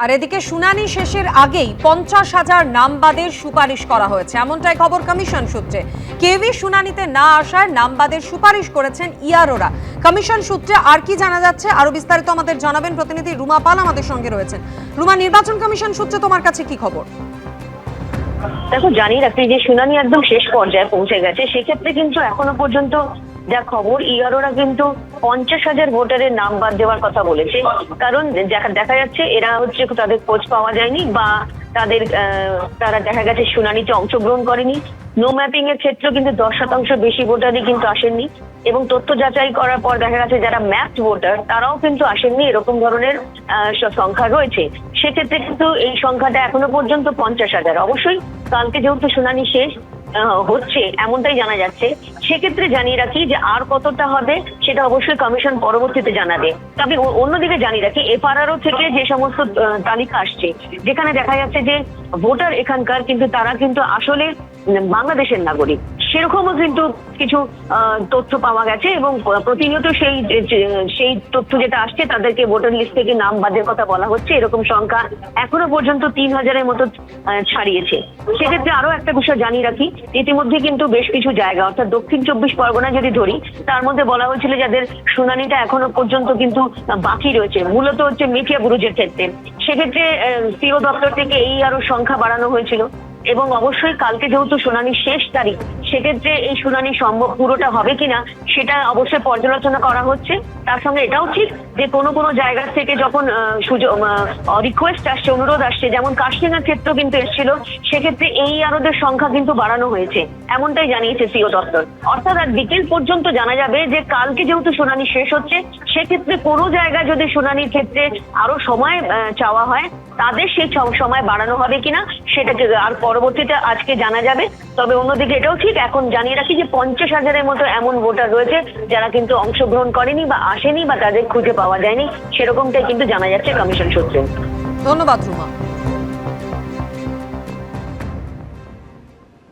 আর এদিকে শুনানি শেষের আগেই 50,000 নাম বাদের সুপারিশ করা হয়েছে, এমনটাই খবর কমিশন সূত্রে। কেউই শুনানিতে না আসার নাম বাদের সুপারিশ করেছেন ইআরওরা। কমিশন সূত্রে আর কি জানা যাচ্ছে, আরো বিস্তারিত আমাদের জানাবেন প্রতিনিধি রুমা পাল আমাদের সঙ্গে রয়েছেন। রুমা, নির্বাচন কমিশন সূত্রে তোমার কাছে কি খবর? দেখো, জানি রাখি যে শুনানি একদম শেষ পর্যায়ে পৌঁছে গেছে। সেক্ষেত্রে কিন্তু এখনো পর্যন্ত যা খবর, ইআরওরা কিন্তু 50,000 ভোটারের নাম বাদ দেওয়ার কথা বলেছে। কারণ দেখা যাচ্ছে এরা হচ্ছে তাদের খোঁজ পাওয়া যায়নি, বা তারা দেখা গেছে শুনানিতে অংশগ্রহণ করেনি। নো ম্যাপিং এর ক্ষেত্রে কিন্তু 10% বেশি ভোটারই কিন্তু আসেননি, এবং তথ্য যাচাই করার পর দেখা গেছে যারা ম্যাপড ভোটার তারাও কিন্তু আসেননি, এরকম ধরনের সংখ্যা রয়েছে। সেক্ষেত্রে কিন্তু এই সংখ্যাটা এখনো পর্যন্ত 50,000। অবশ্যই কালকে যেহেতু শুনানি শেষ হচ্ছে এমনটাই জানা যাচ্ছে, সেক্ষেত্রে জানিয়ে রাখি যে আর কতটা হবে সেটা অবশ্যই কমিশন পরবর্তীতে জানাবে। তবে অন্যদিকে জানিয়ে রাখি, এফআরআরও থেকে যে সমস্ত তালিকা আসছে যেখানে দেখা যাচ্ছে যে ভোটার এখানকার কিন্তু তারা কিন্তু আসলে বাংলাদেশের নাগরিক, সেরকমও কিন্তু কিছু তথ্য পাওয়া গেছে, এবং প্রতিনিয়ত সেই তথ্য যেটা আসছে তাদেরকে ভোটার লিস্ট থেকে নাম বাদের কথা বলা হচ্ছে। এরকম সংখ্যা এখনো পর্যন্ত 3,000-এর মতো ছাড়িয়েছে। সেক্ষেত্রে আরো একটা বিষয় জানিয়ে রাখি, ইতিমধ্যে কিন্তু বেশ কিছু জায়গা, অর্থাৎ দক্ষিণ 24 পরগনা যদি ধরি, তার মধ্যে বলা হয়েছিল যাদের শুনানিটা এখনো পর্যন্ত কিন্তু বাকি রয়েছে, মূলত হচ্ছে মিঠিয়া বুরুজের ক্ষেত্রে। সেক্ষেত্রে সিও দপ্তর থেকে এই আরো সংখ্যা বাড়ানো হয়েছিল। এবং অবশ্যই কালকে যেহেতু শুনানির শেষ তারিখ, সেক্ষেত্রে এই শুনানি সম্ভব পুরোটা হবে কিনা সেটা অবশ্যই পর্যালোচনা করা হচ্ছে। তার সঙ্গে এটাও ঠিক যে কোনো কোনো জায়গা থেকে যখন রিকোয়েস্ট আসছে, অনুরোধ আসছে, যেমন কাশিনার ক্ষেত্র কিন্তু এসেছিল, সেক্ষেত্রে এই আরোদের সংখ্যা কিন্তু বাড়ানো হয়েছে, এমনটাই জানিয়েছে সিও দপ্তর। অর্থাৎ আর বিকেল পর্যন্ত জানা যাবে যে কালকে যেহেতু শুনানি শেষ হচ্ছে, সেক্ষেত্রে কোনো জায়গায় যদি শুনানির ক্ষেত্রে আরো সময় চাওয়া হয়, তাদের সেই সময় বাড়ানো হবে কিনা সেটাকে আর পরবর্তীতে আজকে জানা যাবে। তবে অন্যদিকে এটাও ঠিক, এখন জানিয়ে রাখি যে 50,000-এর মতো এমন ভোটার রয়েছে যারা কিন্তু অংশগ্রহণ করেনি বা আসেনি, বা তাদের খুঁজে পাওয়া যায়নি, সেরকমটাই কিন্তু জানা যাচ্ছে কমিশন সূত্রে। ধন্যবাদ রুমা।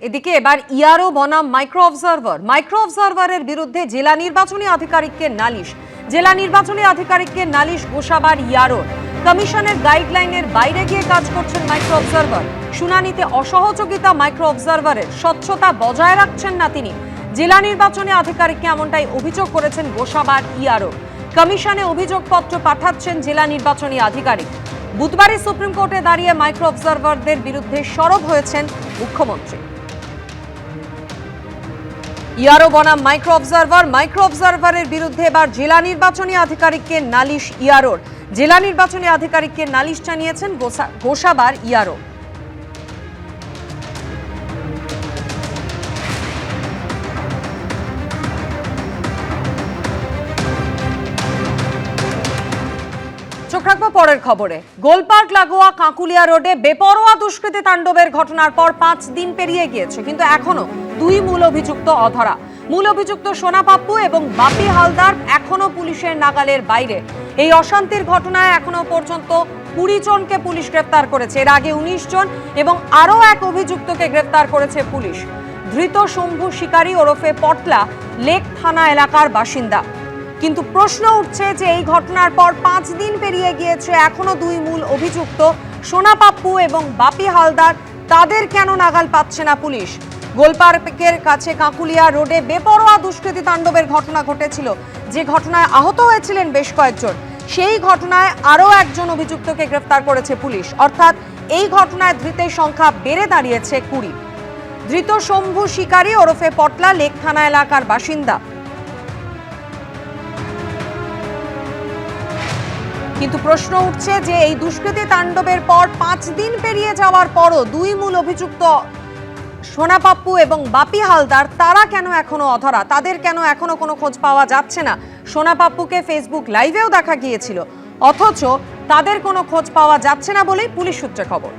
এদিকে এবার ইআরও বনাম মাইক্রো অবজারভারের বিরুদ্ধে জেলা নির্বাচনী আধিকারিককে নালিশ। জেলা নির্বাচনী আধিকারিককে নালিশ গোসাবার ইআরও। কমিশনের গাইডলাইনের বাইরে গিয়ে কাজ করছেন মাইক্রো অবজারভার। শুনানিতে অসহযোগিতা মাইক্রো অবজারভারের, স্বচ্ছতা বজায় রাখছেন না তিনি। জেলা নির্বাচনী আধিকারিককে এমনটাই অভিযোগ করেছেন গোসাবার ইআরও। কমিশনে অভিযোগপত্র পাঠাচ্ছেন জেলা নির্বাচনী আধিকারিক। বুধবারই সুপ্রিম কোর্টে দাঁড়িয়ে মাইক্রো অবজারভারদের বিরুদ্ধে সরব হয়েছেন মুখ্যমন্ত্রী। ইআরও বনাম মাইক্রো অবজারভারের বিরুদ্ধে এবার জেলা নির্বাচনী আধিকারিককে নালিশ ইআরওর। জেলা নির্বাচনী আধিকারিককে নালিশ জানিয়েছেন গোসাবার ইআরও। চোখ রাখবো পরের খবরে। গোলপার্ক লাগোয়া কাঁকুলিয়া রোডে বেপরোয়া দুষ্কৃতী তাণ্ডবের ঘটনার পর 5 দিন পেরিয়ে গিয়েছে, কিন্তু এখনো 2 মূল অভিযুক্ত অধরা। মূল অভিযুক্ত সোনা পাপ্পু এবং বাপি হালদার এখনো পুলিশের নাগালের বাইরে। এই অশান্তির ঘটনায় এখনো পর্যন্ত 20 জনকে পুলিশ গ্রেফতার করেছে। এর আগে 19 জন এবং আরও এক অভিযুক্তকে গ্রেফতার করেছে পুলিশ। ধৃত শম্ভু শিকারী ওরফে পটলা লেক থানা এলাকার বাসিন্দা। কিন্তু প্রশ্ন উঠছে যে এই ঘটনার পর 5 দিন পেরিয়ে গিয়েছে, এখনো 2 মূল অভিযুক্ত সোনা পাপ্পু এবং বাপি হালদার, তাদের কেন নাগাল পাচ্ছে না পুলিশ? গোলপার্কের কাছে কাঁকুলিয়া রোডে বেপরোয়া দুষ্কৃতী তাণ্ডবের ঘটনা ঘটেছিল, যে ঘটনায় আহত হয়েছিলেন বেশ কয়েকজন। সেই ঘটনায় আরও একজন অভিযুক্তকে গ্রেফতার করেছে পুলিশ, অর্থাৎ এই ঘটনায় ধৃতের সংখ্যা বেড়ে দাঁড়িয়েছে 20। ধৃত শম্ভু শিকারী ওরফে পটলা লেক থানা এলাকার বাসিন্দা। কিন্তু প্রশ্ন উঠছে যে এই দুষ্কৃতী তাণ্ডবের পর 5 দিন পেরিয়ে যাওয়ার পরও 2 মূল অভিযুক্ত সোনা পাপ্পু এবং বাপি হালদার, তারা কেন এখনো অধরা? তাদের কেন এখনো কোনো খোঁজ পাওয়া যাচ্ছে না? সোনা পাপ্পুকে ফেসবুক লাইভেও দেখা গিয়েছিল, অথচ তাদের কোনো খোঁজ পাওয়া যাচ্ছে না বলেই পুলিশ সূত্রে খবর।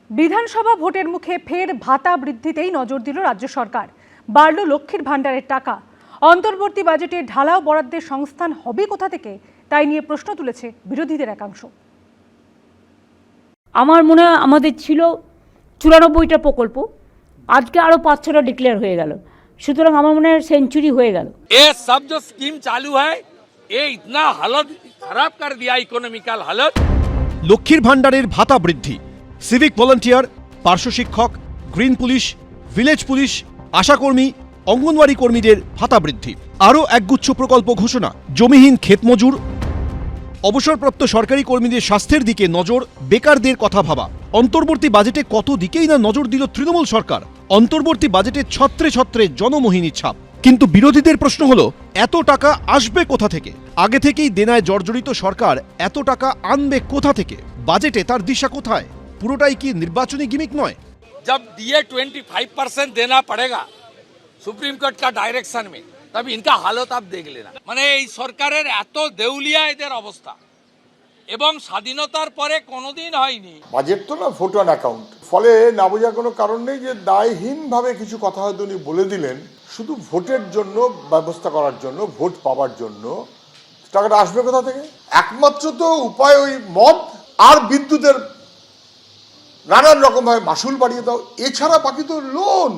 বিধানসভা ভোটের মুখে ফের ভাতা বৃদ্ধিতেই নজর দিল রাজ্য সরকার। বাড়ল লক্ষ্মীর ভাণ্ডারের টাকা। অন্তর্বর্তী বাজেটে ঢালাও বরাদ্দের সংস্থান হবে কোথা থেকে, তাই নিয়ে প্রশ্ন তুলেছে বিরোধীদের একাংশ। আমার মনে হয় আমাদের ছিল 94টা প্রকল্প, আজকে আরও 5-6টা ডিক্লেয়ার হয়ে গেল। সুতরাং আমার মনে হয় সেঞ্চুরি হয়ে গেল। ये सब जो स्कीम चालू है ये इतना हालत खराब कर दिया इकोनॉमिकल हालत। লক্ষ্মীর ভাণ্ডারের ভাতা বৃদ্ধি, সিভিক ভলান্টিয়ার, পার্শ্ব শিক্ষক, গ্রিন পুলিশ, ভিলেজ পুলিশ, আশাকর্মী, অঙ্গনওয়াড়ি কর্মীদের ভাতা বৃদ্ধি, আরও একগুচ্ছ প্রকল্প ঘোষণা, জমিহীন ক্ষেতমজুর, অবসরপ্রাপ্ত সরকারি কর্মীদের স্বাস্থ্যের দিকে নজর, বেকারদের কথা ভাবা। অন্তর্বর্তী বাজেটে কত দিকেই না নজর দিল তৃণমূল সরকার। অন্তর্বর্তী বাজেটে ছত্রে ছত্রে জনমোহিনী ছাপ। কিন্তু বিরোধীদের প্রশ্ন হলো, এত টাকা আসবে কোথা থেকে? আগে থেকেই দেনায় জর্জরিত সরকার এত টাকা আনবে কোথা থেকে? বাজেটে তার দিশা কোথায়? পুরোটাই কি নির্বাচনী গিমিক নয়? जब DA 25% देना पड़ेगा सुप्रीम कोर्ट का डायरेक्शन में, तब इनका हालत आप देख लेना। মানে এই সরকারের এত দেউলিয়া এদের অবস্থা, এবং স্বাধীনতার পরে কোনোদিন হয়নি। বাজেট তো না ভোট অন অ্যাকাউন্ট, ফলে না বোঝার কোনো কারণ নেই যে দায়হীনভাবে কিছু কথা হয়তো উনি বলে দিলেন শুধু ভোটের জন্য, ব্যবস্থা করার জন্য, ভোট পাওয়ার জন্য। টাকাটা আসবে কোথা থেকে? একমাত্র তো উপায় ওই মদ আর বিদ্যুতের নানান রকম ভাবে মাসুল বাড়িয়ে দাও, এছাড়া বাকি তো লোন।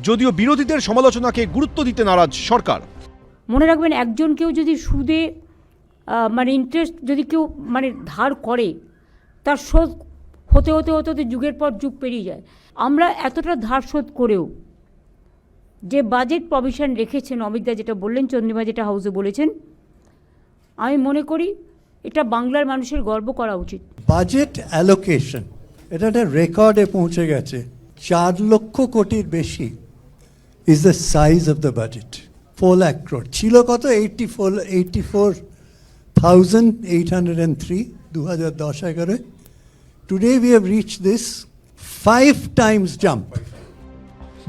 যদিও বিরোধীদের সমালোচনাকে গুরুত্ব দিতে নারাজ সরকার। মনে রাখবেন, একজন কেউ যদি সুদে মানে ইন্টারেস্ট যদি কেউ মানে ধার করে, তার শোধ হতে হতে হতে হতে যুগের পর যুগ পেরিয়ে যায়। আমরা এতটা ধার শোধ করেও যে বাজেট প্রভিশন রেখেছেন অমিতদা, যেটা বললেন, চন্দ্রিমা যেটা হাউসে বলেছেন, আমি মনে করি এটা বাংলার মানুষের গর্ব করা উচিত। বাজেট অ্যালোকেশন এটা একটা রেকর্ডে পৌঁছে গেছে, 4 লক্ষ কোটির বেশি is the size of the budget. 4 lakh crore ছিল কত? 84,803 2010-11। Today we have reached this 5 times jump.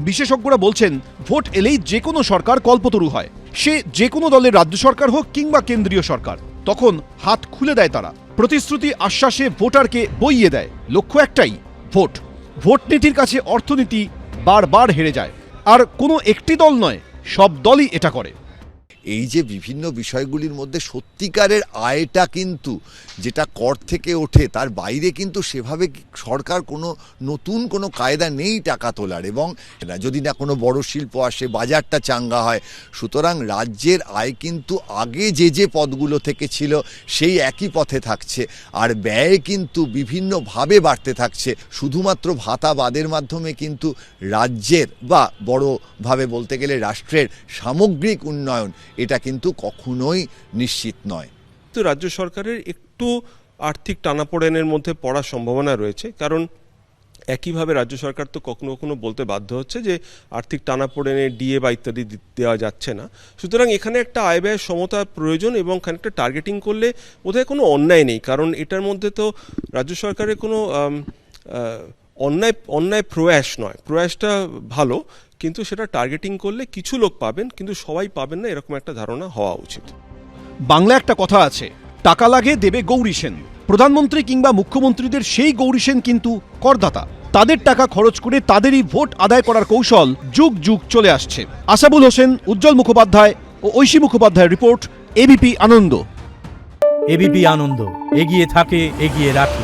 বিশেষজ্ঞরা বলছেন, ভোট এলেই যে কোনো সরকার কল্পতরু হয়। সে যে কোনো দলের রাজ্য সরকার হোক কিংবা কেন্দ্রীয় সরকার, তখন হাত খুলে দেয় তারা। প্রতিশ্রুতি আশ্বাসে ভোটারকে বইয়ে দেয়। লক্ষ্য একটাই, ভোট। ভোট নীতির কাছে অর্থনীতি বারবার হেরে যায়। আর কোনো একটি দল নয়, সব দলই এটা করে। এই যে বিভিন্ন বিষয়গুলির মধ্যে সত্যিকারের আয়টা কিন্তু যেটা কর থেকে ওঠে, তার বাইরে কিন্তু সেভাবে সরকার কোনো নতুন কোনো কায়দা নেই টাকা তোলার। এবং যদি না কোনো বড় শিল্প আসে, বাজারটা চাঙ্গা হয়, সুতরাং রাজ্যের আয় কিন্তু আগে যে যে পদগুলো থেকে ছিল সেই একই পথে থাকছে, আর ব্যয় কিন্তু বিভিন্নভাবে বাড়তে থাকছে। শুধুমাত্র ভাতা বাদের মাধ্যমে কিন্তু রাজ্যের বা বড়ভাবে বলতে গেলে রাষ্ট্রের সামগ্রিক উন্নয়ন এটা কিন্তু কখনোই নিশ্চিত নয়। তো রাজ্য সরকারের একটু আর্থিক টানাপোড়েনের মধ্যে পড়ার সম্ভাবনা রয়েছে, কারণ একইভাবে রাজ্য সরকার তো কখনো কখনো বলতে বাধ্য হচ্ছে যে আর্থিক টানাপোড়েনে ডিএ বা ইত্যাদি দেওয়া যাচ্ছে না। সুতরাং এখানে একটা আয় ব্যয় সমতার প্রয়োজন, এবং খানিকটা টার্গেটিং করলে বোধহয় কোনো অন্যায় নেই, কারণ এটার মধ্যে তো রাজ্য সরকারের কোনো অন্যায় প্রয়াস নয়। প্রয়াসটা ভালো, কিন্তু সেটা টার্গেটিং করলে কিছু লোক পাবেন, কিন্তু সবাই পাবেন না, এরকম একটা ধারণা হওয়া উচিত। বাংলা একটা কথা আছে, টাকা লাগে দেবে গৌরী সেন। প্রধানমন্ত্রী কিংবা মুখ্যমন্ত্রীদের সেই গৌরী সেন কিন্তু করদাতা। তাদের টাকা খরচ করে তাদেরই ভোট আদায় করার কৌশল যুগ যুগ চলে আসছে। আসাবুল হোসেন, উজ্জ্বল মুখোপাধ্যায় ও ঐশী মুখোপাধ্যায়ের রিপোর্ট, এবিপি আনন্দ। এবিপি আনন্দ, এগিয়ে থাকে, এগিয়ে রাখে।